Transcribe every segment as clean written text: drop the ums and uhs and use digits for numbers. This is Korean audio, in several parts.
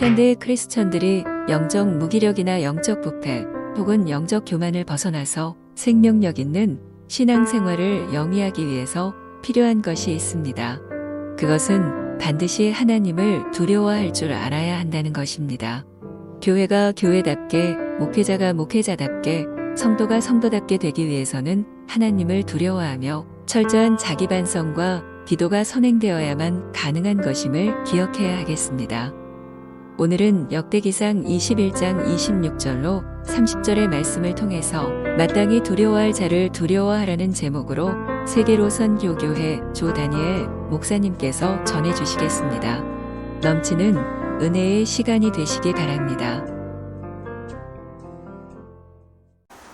현대의 크리스천들이 영적 무기력이나 영적 부패 혹은 영적 교만을 벗어나서 생명력 있는 신앙생활을 영위하기 위해서 필요한 것이 있습니다. 그것은 반드시 하나님을 두려워할 줄 알아야 한다는 것입니다. 교회가 교회답게, 목회자가 목회자답게, 성도가 성도답게 되기 위해서는 하나님을 두려워하며 철저한 자기 반성과 기도가 선행되어야만 가능한 것임을 기억해야 하겠습니다. 오늘은 역대기상 21장 26절로 30절의 말씀을 통해서 마땅히 두려워할 자를 두려워하라는 제목으로 세계로선 교교회 조 다니엘 목사님께서 전해주시겠습니다. 넘치는 은혜의 시간이 되시기 바랍니다.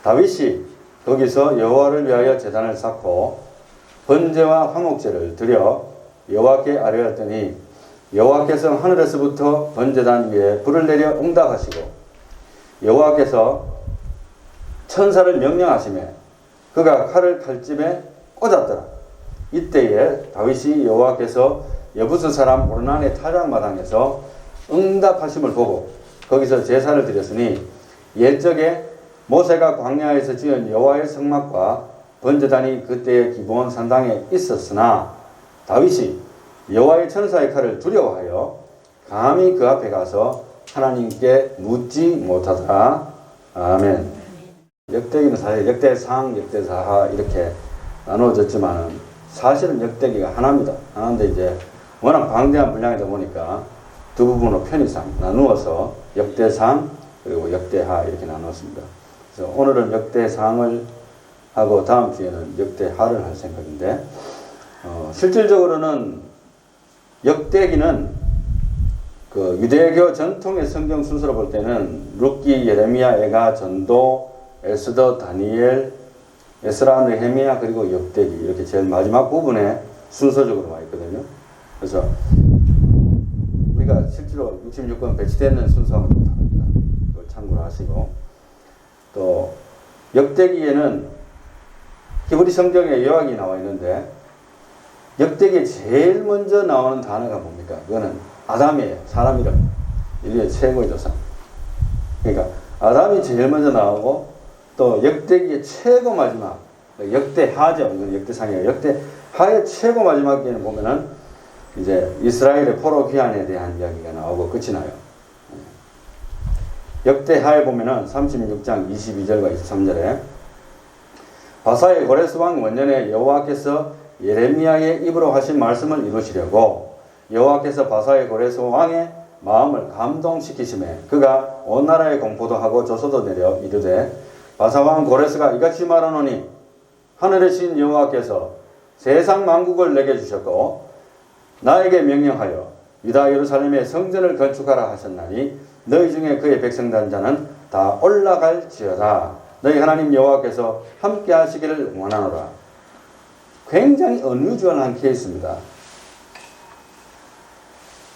다윗이 거기서 여호와를 위하여 제단을 쌓고 번제와 화목제를 드려 여호와께 아뢰었더니 여호와께서 하늘에서부터 번제단 위에 불을 내려 응답하시고 여호와께서 천사를 명령하시매 그가 칼을 칼집에 꽂았더라. 이때에 다윗이 여호와께서 여부스 사람 오르난의 타작마당에서 응답하심을 보고 거기서 제사를 드렸으니 옛적에 모세가 광야에서 지은 여호와의 성막과 번제단이 그때의 기브온 산당에 있었으나 다윗이 여호와의 천사의 칼을 두려워하여 감히 그 앞에 가서 하나님께 묻지 못하더라. 아멘. 역대기는 사실 역대상, 역대사하 이렇게 나누어졌지만 사실은 역대기가 하나입니다. 하나인데 이제 워낙 방대한 분량이다 보니까 두 부분으로 편의상 나누어서 역대상 그리고 역대하 이렇게 나눴습니다. 그래서 오늘은 역대상을 하고 다음 주에는 역대하를 할 생각인데 실질적으로는 역대기는 그 유대교 전통의 성경 순서로 볼 때는 룻기, 예레미야, 에가, 전도, 에스더, 다니엘, 에스라, 느헤미야 그리고 역대기 이렇게 제일 마지막 부분에 순서적으로 와 있거든요. 그래서 우리가 실제로 66권 배치되는 순서하고 좀 다릅니다. 그걸 참고로 하시고 또 역대기에는 히브리 성경에 요약이 나와 있는데 역대기에 제일 먼저 나오는 단어가 뭡니까? 그거는 아담이에요. 사람 이름. 인류의 최고의 조상. 그러니까 아담이 제일 먼저 나오고 또 역대기의 최고 마지막 역대하죠. 이건 역대상이에요. 역대하의 최고 마지막에는 보면은 이제 이스라엘의 포로 귀환에 대한 이야기가 나오고 끝이 나요. 역대하에 보면은 36장 22절과 23절에 바사의 고레스 왕 원년에 여호와께서 예레미야의 입으로 하신 말씀을 이루시려고 여호와께서 바사의 고레스 왕의 마음을 감동시키심에 그가 온 나라에 공포도 하고 조서도 내려 이르되 바사 왕 고레스가 이같이 말하노니 하늘의 신 여호와께서 세상 만국을 내게 주셨고 나에게 명령하여 유다 예루살렘에 성전을 건축하라 하셨나니 너희 중에 그의 백성된 자는 다 올라갈지어다. 너희 하나님 여호와께서 함께 하시기를 원하노라. 굉장히 어뮤주얼한 케이스입니다.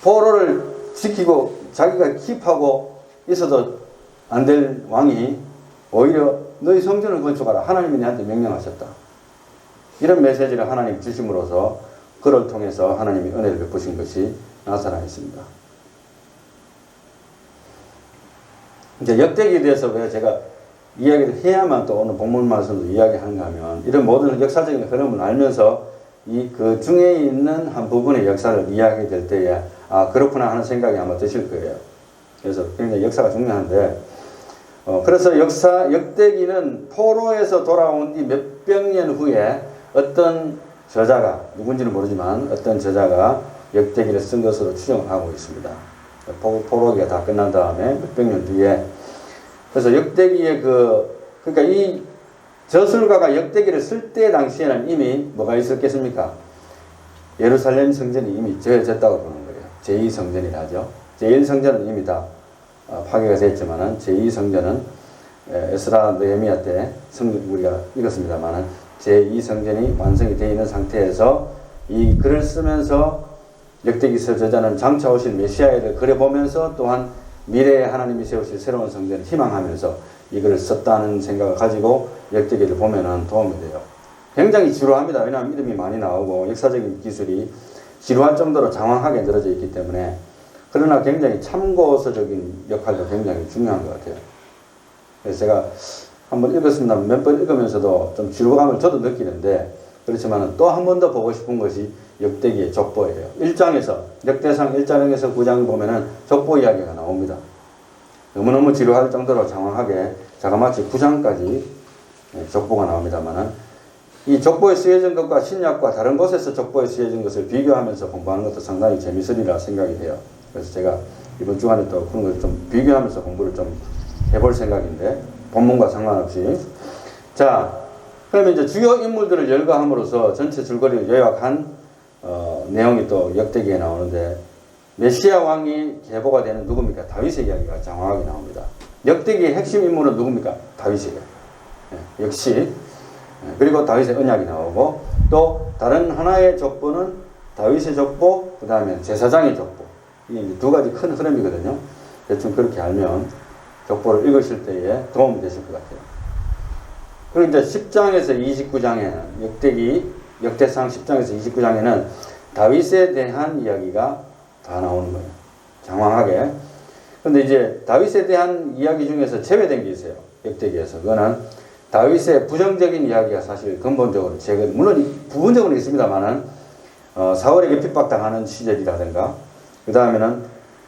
포로를 지키고 자기가 킵하고 있어도 안 될 왕이 오히려 너희 성전을 건축하라. 하나님이 내한테 명령하셨다. 이런 메시지를 하나님 주심으로써 그를 통해서 하나님이 은혜를 베푸신 것이 나타나 있습니다. 이제 역대기에 대해서 왜 제가 이야기를 해야만 또 오늘 본문 말씀도 이야기하는가 하면 이런 모든 역사적인 흐름을 알면서 이 그 중에 있는 한 부분의 역사를 이야기하게 될 때에 아 그렇구나 하는 생각이 아마 드실 거예요. 그래서 굉장히 역사가 중요한데 그래서 역대기는 포로에서 돌아온 뒤 몇백 년 후에 어떤 저자가 누군지는 모르지만 어떤 저자가 역대기를 쓴 것으로 추정을 하고 있습니다. 포로기가 다 끝난 다음에 몇백 년 뒤에 그래서 역대기의 그러니까 이 저술가가 역대기를 쓸 때 당시에는 이미 뭐가 있었겠습니까? 예루살렘 성전이 이미 지어졌다고 보는 거예요. 제2성전이라 하죠. 제1성전은 이미 다 파괴가 됐지만은 제2성전은 에스라 느헤미야 때 우리가 읽었습니다만은 제2성전이 완성이 되어 있는 상태에서 이 글을 쓰면서 역대기서 저자는 장차 오실 메시아를 그려보면서 또한 미래에 하나님이 세우실 새로운 성전을 희망하면서 이걸 썼다는 생각을 가지고 역대기를 보면은 도움이 돼요. 굉장히 지루합니다. 왜냐하면 이름이 많이 나오고 역사적인 기술이 지루할 정도로 장황하게 늘어져 있기 때문에 그러나 굉장히 참고서적인 역할도 굉장히 중요한 것 같아요. 그래서 제가 한번 읽었습니다. 몇 번 읽으면서도 좀 지루감을 저도 느끼는데, 그렇지만 또 한 번 더 보고 싶은 것이 역대기의 족보예요. 1장에서, 역대상 1장에서 9장을 보면은 족보 이야기가 나옵니다. 너무너무 지루할 정도로 장황하게 자그마치 9장까지 족보가 나옵니다만은, 이 족보에 쓰여진 것과 신약과 다른 곳에서 족보에 쓰여진 것을 비교하면서 공부하는 것도 상당히 재미있으리라 생각이 돼요. 그래서 제가 이번 주간에 또 그런 걸 좀 비교하면서 공부를 좀 해볼 생각인데, 본문과 상관없이. 자, 그러면 이제 주요 인물들을 열거함으로써 전체 줄거리를 요약한 내용이 또 역대기에 나오는데, 메시아 왕이 계보가 되는 누굽니까? 다윗의 이야기가 장황하게 나옵니다. 역대기의 핵심 인물은 누굽니까? 다윗이에요. 역시. 그리고 다윗의 언약이 나오고, 또 다른 하나의 족보는 다윗의 족보, 그 다음에 제사장의 족보. 이게 두 가지 큰 흐름이거든요. 대충 그렇게 알면 족보를 읽으실 때에 도움이 되실 것 같아요. 그리고 이제 10장에서 29장에는 역대상 10장에서 29장에는 다윗에 대한 이야기가 다 나오는 거예요. 장황하게. 근데 이제 다윗에 대한 이야기 중에서 제외된 게 있어요. 역대기에서. 그거는 다윗의 부정적인 이야기가 사실 근본적으로 물론 부분적으로 있습니다만은, 사울에게 핍박당하는 시절이라든가, 그 다음에는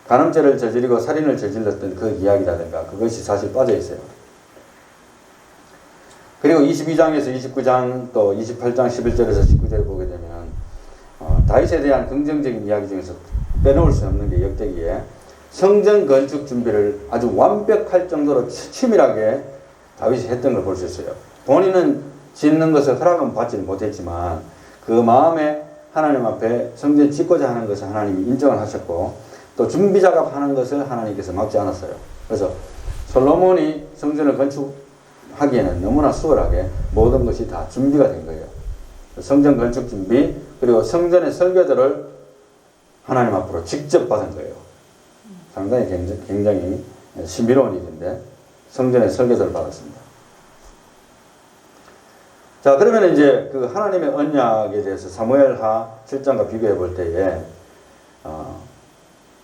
간음죄를 저지르고 살인을 저질렀던 그 이야기라든가, 그것이 사실 빠져 있어요. 그리고 22장에서 29장 또 28장 11절에서 19절을 보게 되면 다윗에 대한 긍정적인 이야기 중에서 빼놓을 수 없는 게 역대기에 성전 건축 준비를 아주 완벽할 정도로 치밀하게 다윗이 했던 걸 볼 수 있어요. 본인은 짓는 것을 허락은 받지는 못했지만 그 마음에 하나님 앞에 성전 짓고자 하는 것을 하나님이 인정을 하셨고, 또 준비 작업하는 것을 하나님께서 막지 않았어요. 그래서 솔로몬이 성전을 건축하기에는 너무나 수월하게 모든 것이 다 준비가 된 거예요. 성전 건축 준비, 그리고 성전의 설계도를 하나님 앞으로 직접 받은 거예요. 상당히 굉장히 신비로운 일인데, 성전의 설계도를 받았습니다. 자, 그러면 이제 그 하나님의 언약에 대해서 사무엘하 7장과 비교해 볼 때에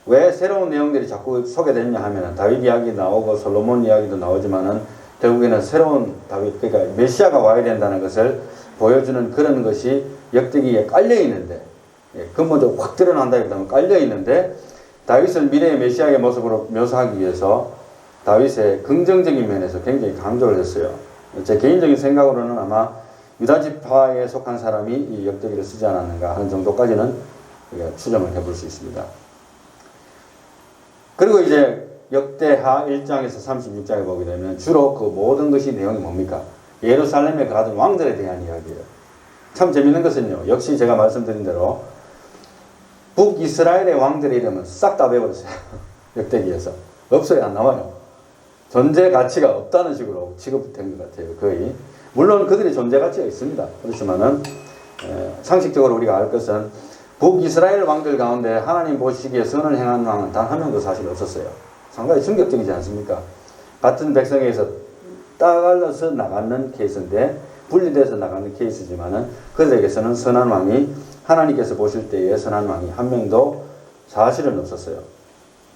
왜 새로운 내용들이 자꾸 소개되느냐 하면은 다윗 이야기 나오고 솔로몬 이야기도 나오지만은 결국에는 새로운 다윗, 그러니까 메시아가 와야 된다는 것을 보여주는 그런 것이 역대기에 깔려 있는데, 근본적으로 확 드러난다기보다는 깔려 있는데, 다윗을 미래의 메시아의 모습으로 묘사하기 위해서 다윗의 긍정적인 면에서 굉장히 강조를 했어요. 제 개인적인 생각으로는 아마 유다지파에 속한 사람이 이 역대기를 쓰지 않았는가 하는 정도까지는 우리가 추정을 해볼 수 있습니다. 그리고 이제 역대하 1장에서 36장에 보게 되면 주로 그 모든 것이 내용이 뭡니까? 예루살렘에 가던 왕들에 대한 이야기예요. 참 재밌는 것은요, 역시 제가 말씀드린 대로 북이스라엘의 왕들의 이름은 싹 다 배워버렸어요. 역대기에서. 없어요. 안 나와요. 존재 가치가 없다는 식으로 취급된 것 같아요. 거의. 물론 그들이 존재 가치가 있습니다. 그렇지만은 상식적으로 우리가 알 것은 북이스라엘 왕들 가운데 하나님 보시기에 선을 행한 왕은 단 한 명도 사실 없었어요. 상당히 충격적이지 않습니까? 같은 백성에서 따갈려서 나가는 케이스인데, 분리돼서 나가는 케이스지만은 그들에게서는 선한 왕이, 하나님께서 보실 때에 선한 왕이 한 명도 사실은 없었어요.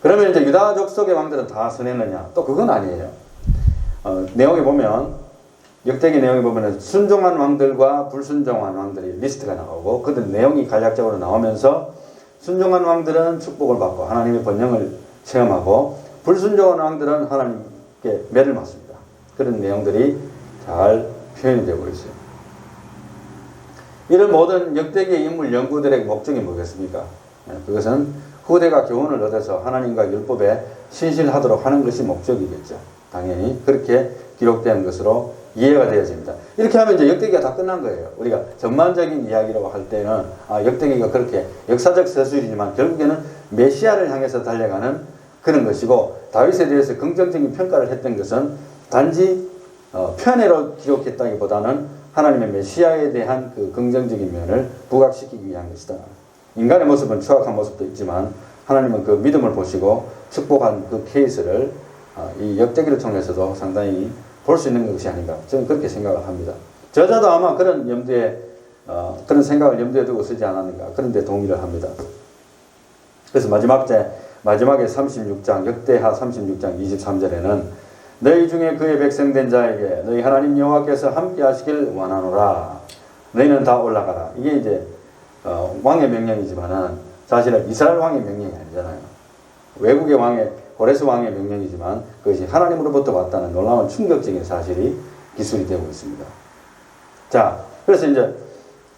그러면 이제 유다족 속의 왕들은 다 선했느냐? 또 그건 아니에요. 내용에 보면, 역대기 내용에 보면 순종한 왕들과 불순종한 왕들이 리스트가 나오고, 그들 내용이 간략적으로 나오면서 순종한 왕들은 축복을 받고 하나님의 번영을 체험하고, 불순종한 왕들은 하나님께 매를 맞습니다. 그런 내용들이 잘 표현이 되고 있어요. 이런 모든 역대기의 인물 연구들의 목적이 뭐겠습니까? 그것은 후대가 교훈을 얻어서 하나님과 율법에 신실하도록 하는 것이 목적이겠죠. 당연히 그렇게 기록된 것으로 이해가 되어집니다. 이렇게 하면 이제 역대기가 다 끝난 거예요. 우리가 전반적인 이야기라고 할 때는 역대기가 그렇게 역사적 서술이지만 결국에는 메시아를 향해서 달려가는 그런 것이고, 다윗에 대해서 긍정적인 평가를 했던 것은 단지 편애로 기록했다기보다는 하나님의 메시아에 대한 그 긍정적인 면을 부각시키기 위한 것이다. 인간의 모습은 추악한 모습도 있지만 하나님은 그 믿음을 보시고 축복한 그 케이스를 이 역대기를 통해서도 상당히 볼 수 있는 것이 아닌가, 저는 그렇게 생각을 합니다. 저자도 아마 그런 염두에 그런 생각을 염두에 두고 쓰지 않았는가, 그런 데 동의를 합니다. 그래서 마지막 때 마지막에 36장 역대하 36장 23절에는 너희 중에 그의 백성된 자에게 너희 하나님 여호와께서 함께 하시길 원하노라. 너희는 다 올라가라. 이게 이제 왕의 명령이지만은 사실은 이스라엘 왕의 명령이 아니잖아요. 외국의 왕의 고레스 왕의 명령이지만 그것이 하나님으로부터 왔다는 놀라운 충격적인 사실이 기술이 되고 있습니다. 자, 그래서 이제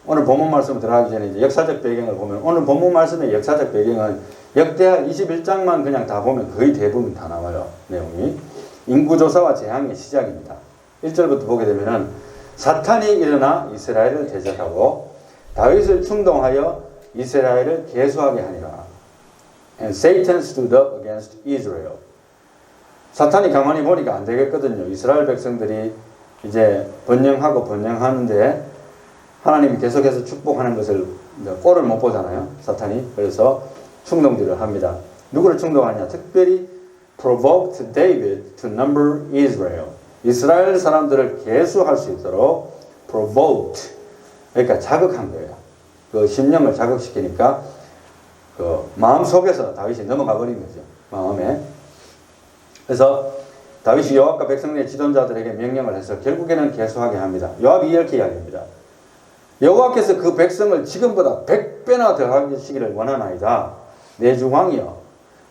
오늘 본문 말씀 들어가기 전에 이제 역사적 배경을 보면 오늘 본문 말씀의 역사적 배경은 역대하 21장만 그냥 다 보면 거의 대부분 다 나와요. 내용이. 인구조사와 재앙의 시작입니다. 1절부터 보게 되면은 사탄이 일어나 이스라엘을 대적하고 다윗을 충동하여 이스라엘을 계수하게 하니라. And Satan stood up against Israel. 사탄이 가만히 보니까 안 되겠거든요. 이스라엘 백성들이 이제 번영하는데 하나님이 계속해서 축복하는 것을 꼴을 못 보잖아요. 사탄이. 그래서 충동질을 합니다. 누구를 충동하냐? 특별히 provoked David to number Israel. 이스라엘 사람들을 계수할 수 있도록 provoked. 그러니까 자극한 거예요. 그 심령을 자극시키니까 그 마음 속에서 다윗이 넘어가 버린 거죠. 마음에. 그래서 다윗이 요압과 백성의 지도자들에게 명령을 해서 결국에는 계수하게 합니다. 요압이 이렇게 이야기합니다. 여호와께서 그 백성을 지금보다 100배나 더 하시기를 원하나이다. 내 주 왕이여.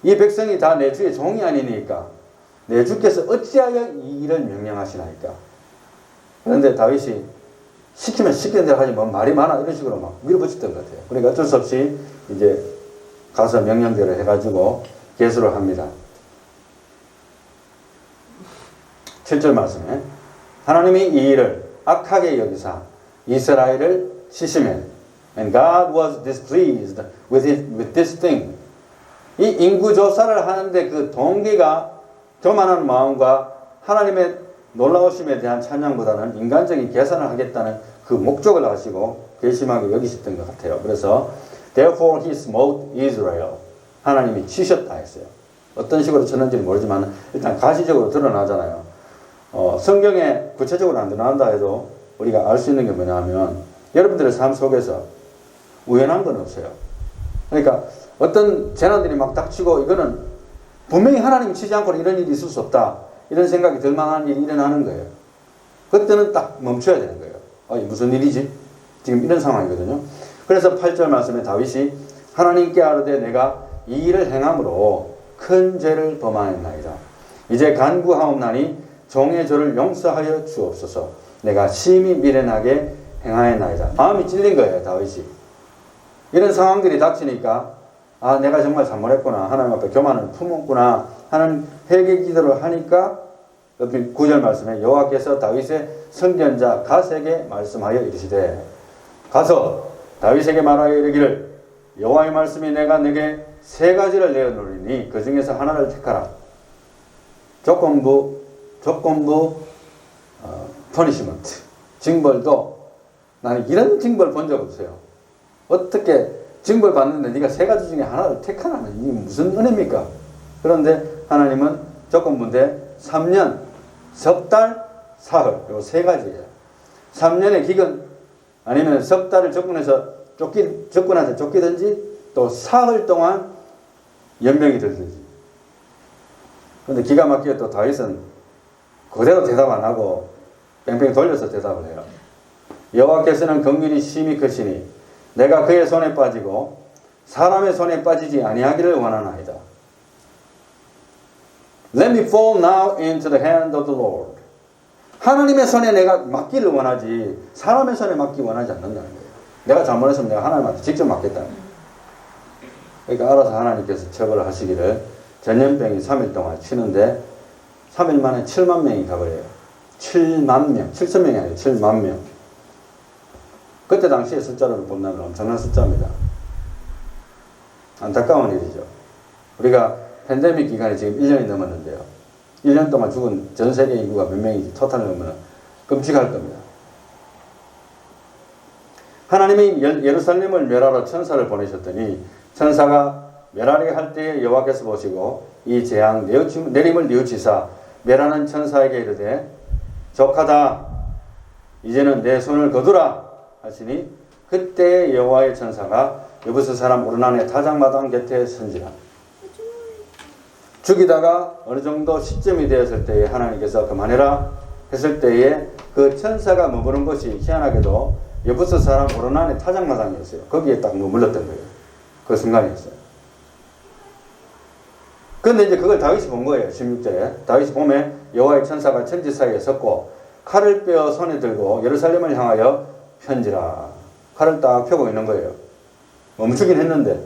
이 백성이 다 내 주의 종이 아니니까 내 주께서 어찌하여 이 일을 명령하시나이까. 그런데 다윗이 시키면 시키는 대로 하지 뭐 말이 많아 이런 식으로 막 밀어붙였던 것 같아요. 그러니까 어쩔 수 없이 이제 가서 명령대로 해가지고 계수를 합니다. 7절 말씀에 하나님이 이 일을 악하게 여기사 이스라엘을 시시매 And God was displeased with this thing. 이 인구조사를 하는데 그 동기가 교만한 마음과 하나님의 놀라우심에 대한 찬양보다는 인간적인 계산을 하겠다는 그 목적을 아시고 괘씸하게 여기셨던 것 같아요. 그래서 Therefore he smote Israel. 하나님이 치셨다 했어요. 어떤 식으로 쳤는지는 모르지만 일단 가시적으로 드러나잖아요. 성경에 구체적으로 안 드러난다 해도 우리가 알 수 있는 게 뭐냐면 여러분들의 삶 속에서 우연한 건 없어요. 그러니까 어떤 재난들이 막 닥치고 이거는 분명히 하나님이 치지 않고는 이런 일이 있을 수 없다. 이런 생각이 들 만한 일이 일어나는 거예요. 그때는 딱 멈춰야 되는 거예요. 무슨 일이지? 지금 이런 상황이거든요. 그래서 8절 말씀에 다윗이 하나님께 아뢰되 내가 이 일을 행함으로 큰 죄를 범하였나이다. 이제 간구하옵나니 종의 죄를 용서하여 주옵소서. 내가 심히 미련하게 행하였나이다. 마음이 찔린 거예요. 다윗이. 이런 상황들이 닥치니까 내가 정말 잘못했구나. 하나님 앞에 교만을 품었구나 하는 회개 기도를 하니까 9절 말씀에 여호와께서 다윗의 선견자 갓에게 말씀하여 이르시되 가서 다윗에게 말하여 이르기를 여호와의 말씀이 내가 내게 세 가지를 내어놓으리니 그 중에서 하나를 택하라. 조건부 퍼니시먼트. 징벌도 나는 이런 징벌 본 적 없어요. 어떻게 징벌 받는데 네가 세 가지 중에 하나를 택하라는 이게 무슨 은혜입니까? 그런데 하나님은 조건부인데 3년, 석 달, 사흘 이 세 가지예요. 3년의 기근 아니면 석 달을 접근해서 쫓기든지 또 사흘 동안 연명이 들든지. 그런데 기가 막히게 또 다윗은 그대로 대답 안 하고 뺑뺑 돌려서 대답을 해요. 여호와께서는 긍휼이 심히 크시니 내가 그의 손에 빠지고 사람의 손에 빠지지 아니하기를 원하나이다. Let me fall now into the hand of the Lord. 하나님의 손에 내가 맡기를 원하지 사람의 손에 맡기 원하지 않는다는 거예요. 내가 잘못했으면 내가 하나님한테 직접 맡겠다는 거예요. 그러니까 알아서 하나님께서 처벌을 하시기를 전염병이 3일 동안 치는데 3일 만에 7만 명이 가버려요. 7만 명. 7천 명이 아니에요. 7만 명. 그때 당시의 숫자로 본다면 엄청난 숫자입니다. 안타까운 일이죠. 우리가 팬데믹 기간이 지금 1년이 넘었는데요. 1년 동안 죽은 전 세계 인구가 몇 명인지 토탈을 보면 끔찍할 겁니다. 하나님이 예루살렘을 멸하러 천사를 보내셨더니 천사가 멸하게 할 때에 여호와께서 보시고 이 재앙 내림을 뉘우치사 멸하는 천사에게 이르되 족하다 이제는 내 손을 거두라 하시니 그때 여호와의 천사가 여부스 사람 오르난의 타작마당 곁에 선지라. 죽이다가 어느 정도 시점이 되었을 때에 하나님께서 그만해라 했을 때에 그 천사가 머무른 곳이 희한하게도 여부스 사람 오르난의 타작마당이었어요. 거기에 딱 머물렀던 거예요. 그 순간이었어요. 그런데 이제 그걸 다윗이 본 거예요. 16절에 다윗이 보면 여호와의 천사가 천지 사이에 섰고 칼을 빼어 손에 들고 예루살렘을 향하여 편지라. 칼을 딱 펴고 있는 거예요. 멈추긴 했는데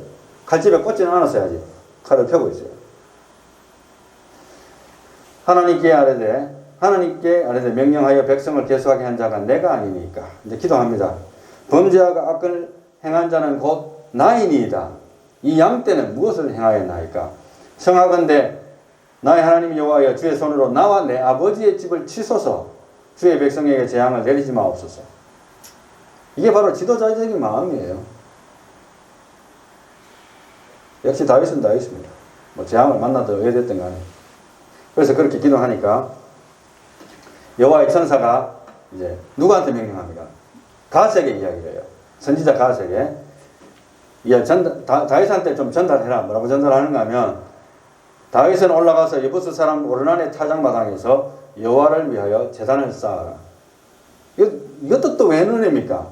칼집에 꽂지는 않았어요. 아직 칼을 펴고 있어요. 하나님께 아뢰되 명령하여 백성을 계속하게 한 자가 내가 아니니까. 이제 기도합니다. 범죄하고 악을 행한 자는 곧 나이니이다. 이 양 때는 무엇을 행하였나이까? 청하건대 나의 하나님 여호와여 주의 손으로 나와 내 아버지의 집을 치소서. 주의 백성에게 재앙을 내리지 마옵소서. 이게 바로 지도자적인 마음이에요. 역시 다윗은 다윗입니다. 뭐 재앙을 만나도 왜 됐든 간에. 그래서 그렇게 기도하니까 여호와의 천사가 이제 누구한테 명령합니까? 갓에게 이야기를 해요. 선지자 갓에게 다윗한테 좀 전달해라. 뭐라고 전달하는가 하면 다윗은 올라가서 여부스 사람 오르난의 타작마당에서 여호와를 위하여 제단을 쌓아라. 이것도 또 왜 넣습니까?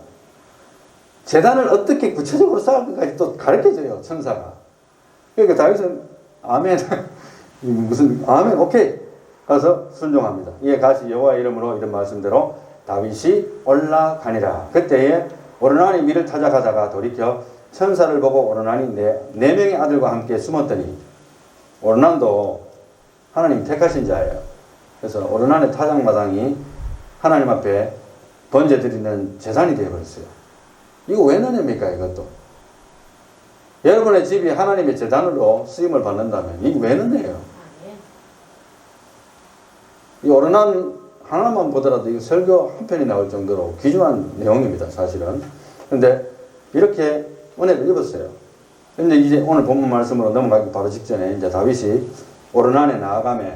제단을 어떻게 구체적으로 쌓을 것까지 또 가르쳐줘요. 천사가. 그러니까 다윗은 아멘 무슨 아멘 오케이 가서 순종합니다. 이에 같이 여호와 이름으로 이런 말씀대로 다윗이 올라가니라. 그때에 오르난이 미를 타작하다가 돌이켜 천사를 보고 오르난이 네 명의 아들과 함께 숨었더니 오르난도 하나님 택하신 자예요. 그래서 오르난의 타작마당이 하나님 앞에 번제 드리는 제단이 되어버렸어요. 이거 왜 넣습니까? 이것도 여러분의 집이 하나님의 제단으로 쓰임을 받는다면 이거 왜 넣네요? 이 오르난 하나만 보더라도 이 설교 한 편이 나올 정도로 귀중한 내용입니다. 사실은. 근데 이렇게 은혜를 입었어요. 근데 이제 오늘 본문 말씀으로 넘어가기 바로 직전에 이제 다윗이 오르난에 나아가며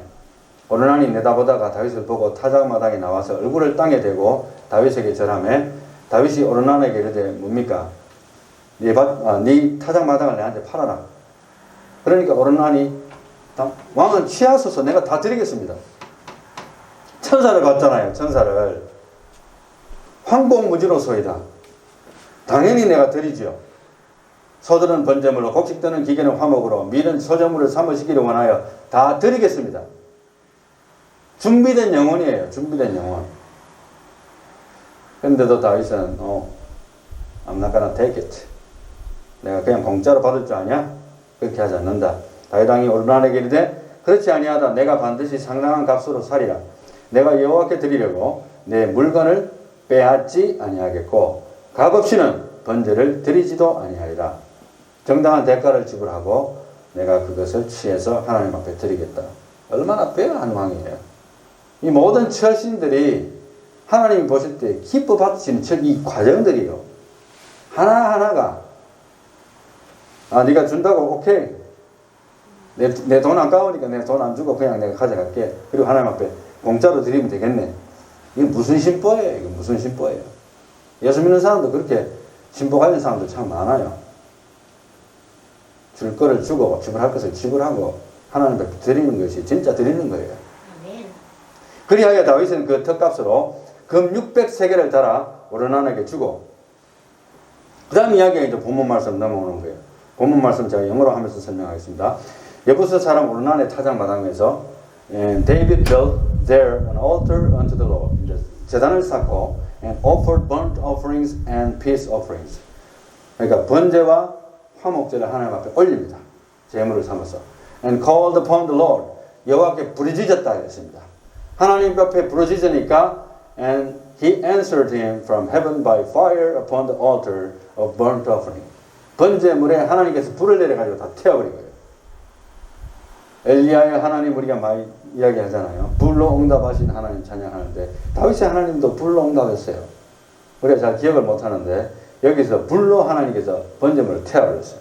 오르난이 내다보다가 다윗을 보고 타작마당에 나와서 얼굴을 땅에 대고 다윗에게 절하며 다윗이 오르난에게 이르되 뭡니까? 네 타작마당을 내한테 팔아라. 그러니까 오르난이 왕은 취하소서 내가 다 드리겠습니다. 천사를 봤잖아요. 천사를. 황공무지로소이다. 당연히 내가 드리지요. 소들은 번제물로 곡식들은 기계는 화목으로 밀은 소저물을 삼으시기를 원하여 다 드리겠습니다. 준비된 영혼이에요. 준비된 영혼. 그런데도 다윗은 I'm not gonna take it. 내가 그냥 공짜로 받을 줄 아냐? 그렇게 하지 않는다. 다윗 왕이 오르난에게 이르되 그렇지 아니하다. 내가 반드시 상당한 값으로 사리라. 내가 여호와께 드리려고 내 물건을 빼앗지 아니하겠고 값없이는 번제를 드리지도 아니하리라. 정당한 대가를 지불하고 내가 그것을 취해서 하나님 앞에 드리겠다. 얼마나 배려한 왕이에요. 이 모든 처신들이 하나님이 보실 때 기뻐 받으시는 이 과정들이요. 하나하나가 네가 준다고 오케이. 내 돈 아까우니까 내 돈 안 주고 그냥 내가 가져갈게. 그리고 하나님 앞에 공짜로 드리면 되겠네. 이게 무슨 신보예요? 이게 무슨 신보예요? 예수 믿는 사람도 그렇게 신보 가진 사람도 참 많아요. 줄 거를 주고 지불할 것을 지불하고 하나님 앞에 드리는 것이 진짜 드리는 거예요. 그리하여 다윗은 그 턱값으로 금 600세겔을 달아 오르난에게 주고 그 다음 이야기가 이제 본문 말씀 넘어오는 거예요. 본문 말씀 제가 영어로 하면서 설명하겠습니다. 여부스 사람 오르난의 타작마당에서 David built there an altar unto the Lord. 이제 제단을 쌓고 and offered burnt offerings and peace offerings. 그러니까 번제와 화목제를 하나님 앞에 올립니다. 제물을 삼아서 and called upon the Lord. 여호와께 부르짖었다 했습니다. 하나님 앞에 부르짖으니까 and he answered him from heaven by fire upon the altar of burnt offering. 번제물에 하나님께서 불을 내려가지고 다 태워버린 거예요. 엘리야의 하나님 우리가 많이 이야기하잖아요. 불로 응답하신 하나님 찬양하는데 다윗의 하나님도 불로 응답했어요. 우리가 잘 기억을 못하는데 여기서 불로 하나님께서 번제물을 태워버렸어요.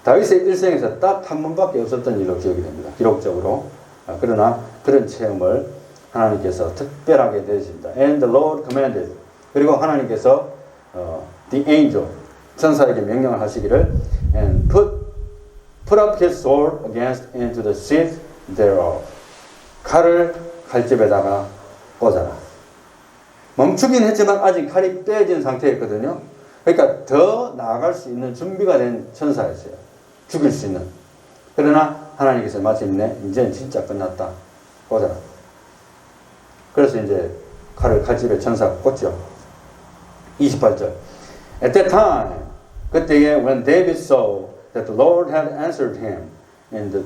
다윗의 일생에서 딱 한 번밖에 없었던 일로 기억이 됩니다. 기록적으로. 그러나 그런 체험을 하나님께서 특별하게 내주십니다. And the Lord commanded. 그리고 하나님께서 the angel 천사에게 명령을 하시기를 and put put up his sword against into the sheath thereof. 칼을 칼집에다가 꽂아라. 멈추긴 했지만 아직 칼이 빼어진 상태였거든요. 그러니까 더 나아갈 수 있는 준비가 된 천사였어요. 죽일 수 있는. 그러나 하나님께서 마침내 이제는 진짜 끝났다. 꽂아라. 그래서 이제 칼을 칼집에 천사가 꽂죠. 28절. At that time, 그때에 when David saw that the Lord had answered him in the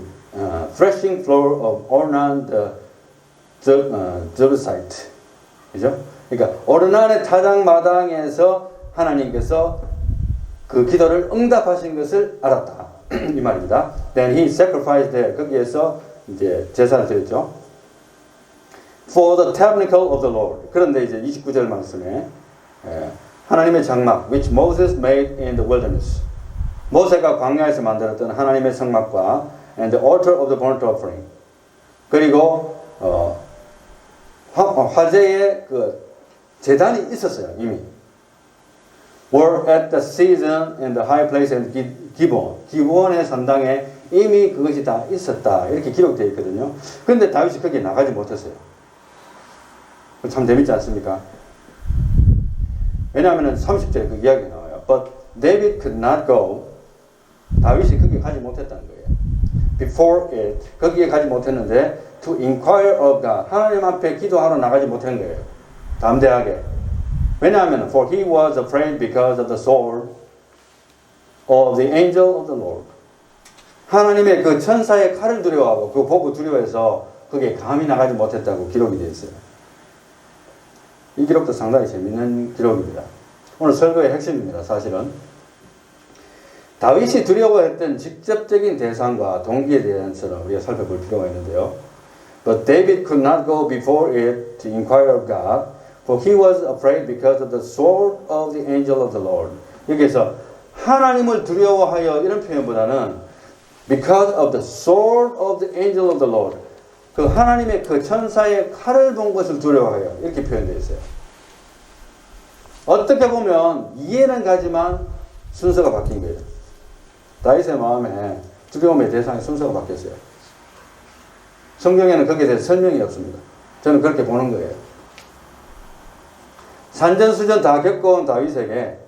threshing floor of Ornan the Jebusite. 그죠? 그러니까 오르난의 타작마당에서 하나님께서 그 기도를 응답하신 것을 알았다. 이 말입니다. Then he sacrificed there. 거기에서 이제 제사를 드렸죠. For the tabernacle of the Lord. 그런데 이제 29절 말씀에 하나님의 장막 which Moses made in the wilderness. 모세가 광야에서 만들었던 하나님의 성막과 and the altar of the burnt offering. 그리고 화제의 그 제단이 있었어요. 이미. were at the season in the high place and 기브온의 산당에 이미 그것이 다 있었다. 이렇게 기록되어 있거든요. 그런데 다윗이 거기에 나가지 못했어요. 참 재밌지 않습니까? 왜냐하면 30절에 그 이야기가 나와요. But David could not go. 다윗이 거기에 가지 못했다는 거예요. Before it. 거기에 가지 못했는데 to inquire of God. 하나님 앞에 기도하러 나가지 못한 거예요. 담대하게. 왜냐하면 for he was afraid because of the sword of the angel of the Lord. 하나님의 그 천사의 칼을 두려워하고 그 보고 두려워해서 거기에 감히 나가지 못했다고 기록이 되어 있어요. 이 기록도 상당히 재미있는 기록입니다. 오늘 설교의 핵심입니다. 사실은 다윗이 두려워했던 직접적인 대상과 동기에 대해서는 우리가 살펴볼 필요가 있는데요. But David could not go before it to inquire of God, for he was afraid because of the sword of the angel of the Lord. 여기에서 하나님을 두려워하여 이런 표현보다는 because of the sword of the angel of the Lord. 그 하나님의 그 천사의 칼을 본 것을 두려워해요. 이렇게 표현되어 있어요. 어떻게 보면 이해는 가지만 순서가 바뀐 거예요. 다윗의 마음에 두려움의 대상의 순서가 바뀌었어요. 성경에는 거기에 대해서 설명이 없습니다. 저는 그렇게 보는 거예요. 산전수전 다 겪어온 다윗에게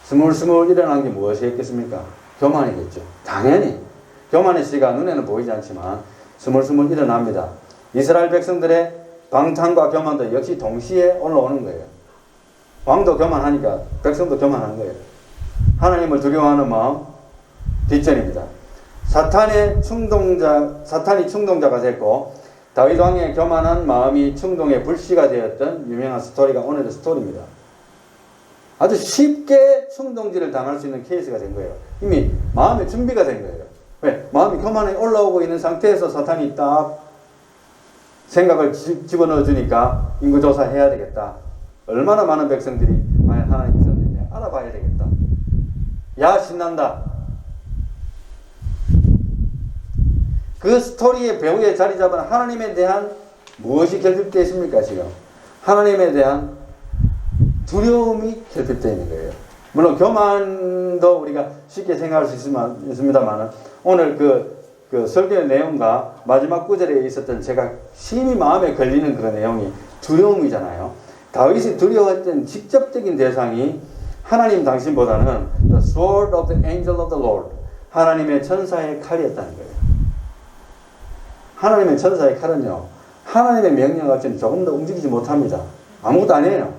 스물스물 일어난 게 무엇이겠습니까? 교만이겠죠. 당연히 교만의 씨가 눈에는 보이지 않지만 스물스물 일어납니다. 이스라엘 백성들의 방탕과 교만도 역시 동시에 올라오는 거예요. 왕도 교만하니까 백성도 교만하는 거예요. 하나님을 두려워하는 마음 뒷전입니다. 사탄이 충동자가 됐고 다윗 왕의 교만한 마음이 충동의 불씨가 되었던 유명한 스토리가 오늘의 스토리입니다. 아주 쉽게 충동질을 당할 수 있는 케이스가 된 거예요. 이미 마음의 준비가 된 거예요. 왜? 마음이 교만에 올라오고 있는 상태에서 사탄이 딱 생각을 집어넣어 주니까 인구조사해야 되겠다. 얼마나 많은 백성들이 과연 하나님 있었느냐 알아봐야 되겠다. 야 신난다. 그 스토리의 배후에 자리 잡은 하나님에 대한 무엇이 결핍되어 있습니까 지금? 하나님에 대한 두려움이 결핍되어 있는 거예요. 물론 교만도 우리가 쉽게 생각할 수 있습니다만 오늘 그 설교의 내용과 마지막 구절에 있었던 제가 심히 마음에 걸리는 그 내용이 두려움이잖아요. 다윗이 두려워했던 직접적인 대상이 하나님 당신보다는 the sword of the angel of the Lord. 하나님의 천사의 칼이었다는 거예요. 하나님의 천사의 칼은요. 하나님의 명령 없이는 조금 더 움직이지 못합니다. 아무것도 아니에요.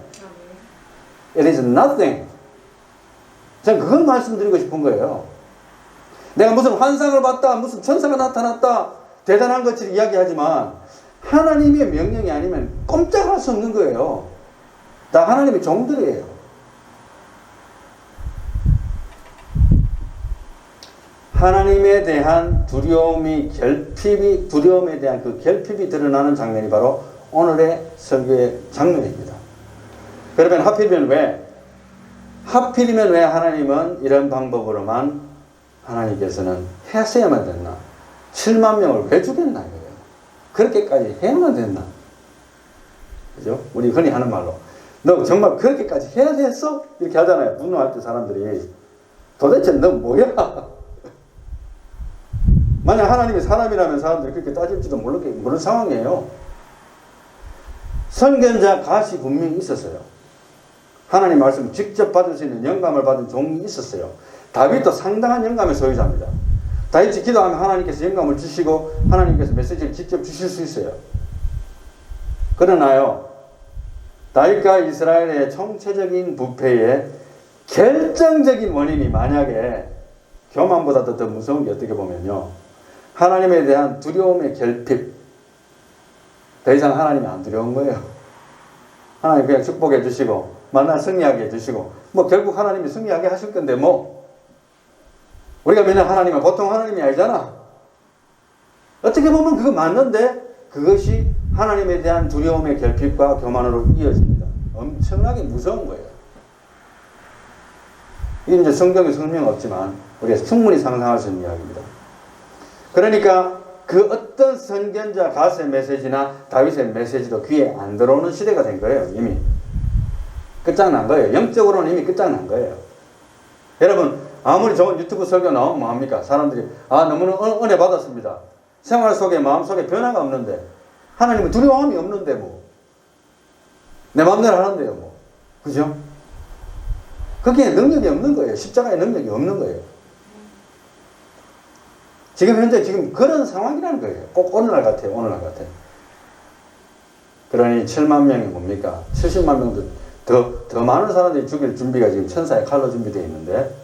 It is nothing. 저는 그건 말씀드리고 싶은 거예요. 내가 무슨 환상을 봤다, 무슨 천사가 나타났다, 대단한 것을 이야기하지만 하나님의 명령이 아니면 꼼짝할 수 없는 거예요. 다 하나님의 종들이에요. 하나님에 대한 두려움에 대한 그 결핍이 드러나는 장면이 바로 오늘의 설교의 장면입니다. 그러면 하필이면 왜 하나님은 이런 방법으로만 하나님께서는 했어야만 됐나? 7만 명을 왜 죽였나 이거예요. 그렇게까지 해야만 됐나? 그죠? 우리 흔히 하는 말로 너 정말 그렇게까지 해야 됐어? 이렇게 하잖아요. 분노할 때 사람들이 도대체 너 뭐야? 만약 하나님이 사람이라면 사람들이 그렇게 따질지도 모를 상황이에요. 선견자 갓이 분명히 있었어요. 하나님 말씀을 직접 받을 수 있는 영감을 받은 종이 있었어요. 다윗도 상당한 영감의 소유자입니다. 다윗이 기도하면 하나님께서 영감을 주시고 하나님께서 메시지를 직접 주실 수 있어요. 그러나요, 다윗과 이스라엘의 총체적인 부패의 결정적인 원인이 만약에 교만보다도 더 무서운 게 어떻게 보면요, 하나님에 대한 두려움의 결핍. 더 이상 하나님이 안 두려운 거예요. 하나님 그냥 축복해 주시고 만날 승리하게 해주시고 뭐 결국 하나님이 승리하게 하실 건데 뭐 우리가 믿는 하나님은 보통 하나님이 아니잖아. 어떻게 보면 그거 맞는데 그것이 하나님에 대한 두려움의 결핍과 교만으로 이어집니다. 엄청나게 무서운 거예요. 이게 이제 성경에 설명 없지만 우리가 충분히 상상할 수 있는 이야기입니다. 그러니까 그 어떤 선견자 갓의 메시지나 다윗의 메시지도 귀에 안 들어오는 시대가 된 거예요. 이미 끝장난 거예요. 영적으로는 이미 끝장난 거예요. 여러분 아무리 좋은 유튜브 설교 나오면 뭐합니까? 사람들이 너무나 은혜 받았습니다. 생활 속에 마음속에 변화가 없는데 하나님은 두려움이 없는데 뭐 내 마음대로 하는데요 뭐 그죠? 거기에 능력이 없는 거예요. 십자가의 능력이 없는 거예요. 지금 현재 그런 상황이라는 거예요. 꼭 오늘날 같아요. 오늘날 같아요. 그러니 7만 명이 뭡니까? 70만 명도 더 많은 사람들이 죽일 준비가 지금 천사의 칼로 준비되어 있는데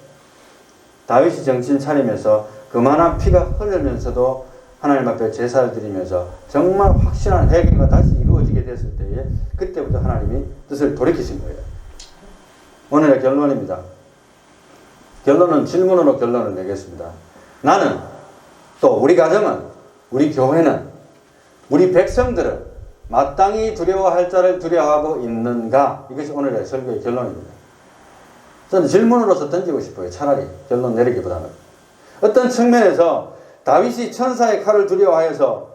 다윗이 정신 차리면서 그만한 피가 흐르면서도 하나님 앞에 제사를 드리면서 정말 확실한 회개가 다시 이루어지게 됐을 때에 그때부터 하나님이 뜻을 돌이키신 거예요. 오늘의 결론입니다. 결론은 질문으로 결론을 내겠습니다. 나는 또 우리 가정은 우리 교회는 우리 백성들은 마땅히 두려워할 자를 두려워하고 있는가? 이것이 오늘의 설교의 결론입니다. 저는 질문으로서 던지고 싶어요. 차라리 결론 내리기보다는. 어떤 측면에서 다윗이 천사의 칼을 두려워하여서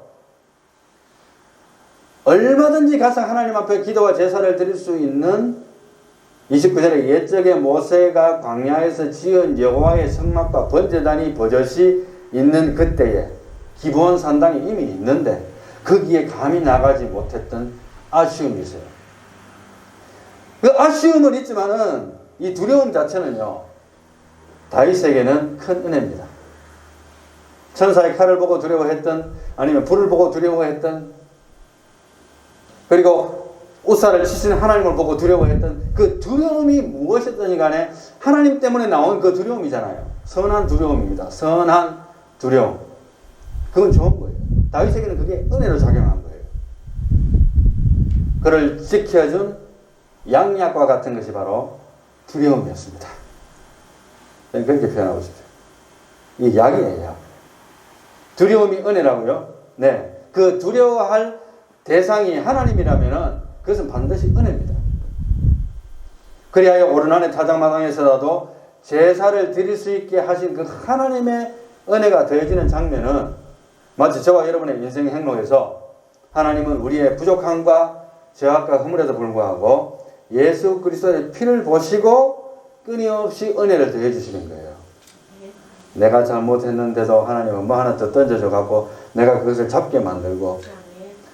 얼마든지 가서 하나님 앞에 기도와 제사를 드릴 수 있는 29절에 옛적에 모세가 광야에서 지은 여호와의 성막과 번제단이 버젓이 있는 그때에 기브온 산당이 이미 있는데 거기에 감히 나가지 못했던 아쉬움이 있어요. 그 아쉬움은 있지만은 이 두려움 자체는요 다윗에게는 큰 은혜입니다. 천사의 칼을 보고 두려워했던 아니면 불을 보고 두려워했던 그리고 우사를 치시는 하나님을 보고 두려워했던 그 두려움이 무엇이었든지 간에 하나님 때문에 나온 그 두려움이잖아요. 선한 두려움입니다. 선한 두려움. 그건 좋은 거예요. 다윗에게는 그게 은혜로 작용한 거예요. 그를 지켜준 양약과 같은 것이 바로 두려움이었습니다. 저는 그렇게 표현하고 싶어요. 이게 약이에요, 약. 두려움이 은혜라고요? 네. 그 두려워할 대상이 하나님이라면은 그것은 반드시 은혜입니다. 그리하여 오르난의 타작마당에서라도 제사를 드릴 수 있게 하신 그 하나님의 은혜가 더해지는 장면은 마치 저와 여러분의 인생의 행로에서 하나님은 우리의 부족함과 죄악과 허물에도 불구하고 예수 그리스도의 피를 보시고 끊임없이 은혜를 더해 주시는 거예요. 내가 잘못했는데도 하나님은 뭐 하나 더 던져줘 갖고 내가 그것을 잡게 만들고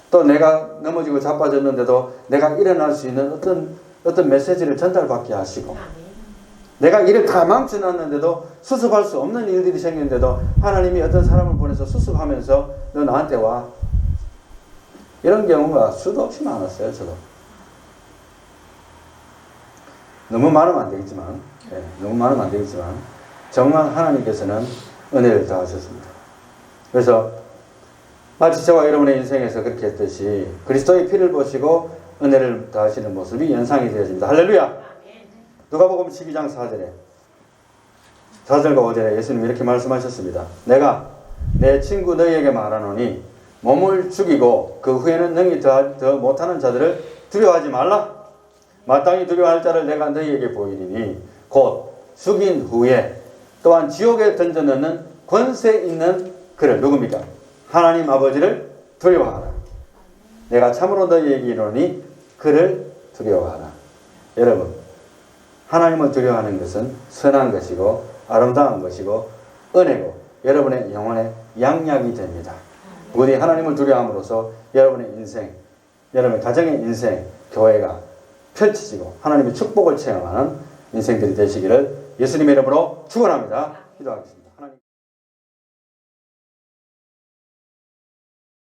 또 내가 넘어지고 자빠졌는데도 내가 일어날 수 있는 어떤 메시지를 전달받게 하시고 내가 일을 다 망쳐놨는데도 수습할 수 없는 일들이 생겼는데도 하나님이 어떤 사람을 보내서 수습하면서 너 나한테 와. 이런 경우가 수도 없이 많았어요. 저도. 너무 많으면 안 되겠지만 너무 많으면 안 되겠지만 정말 하나님께서는 은혜를 더하셨습니다. 그래서 마치 저와 여러분의 인생에서 그렇게 했듯이 그리스도의 피를 보시고 은혜를 더하시는 모습이 연상이 되어집니다. 할렐루야! 누가복음 12장 4절에 4절과 5절에 예수님이 이렇게 말씀하셨습니다. 내가 내 친구 너희에게 말하노니 몸을 죽이고 그 후에는 능히 더 못하는 자들을 두려워하지 말라. 마땅히 두려워할 자를 내가 너희에게 보이리니 곧 죽인 후에 또한 지옥에 던져넣는 권세 있는 그를 누굽니까? 하나님 아버지를 두려워하라. 내가 참으로 너희에게 이르노니 그를 두려워하라. 여러분 하나님을 두려워하는 것은 선한 것이고 아름다운 것이고 은혜고 여러분의 영혼의 양약이 됩니다. 부디 하나님을 두려움으로써 여러분의 인생, 여러분의 가정의 인생, 교회가 펼쳐지고 하나님의 축복을 체험하는 인생들이 되시기를 예수님의 이름으로 축원합니다. 기도하겠습니다.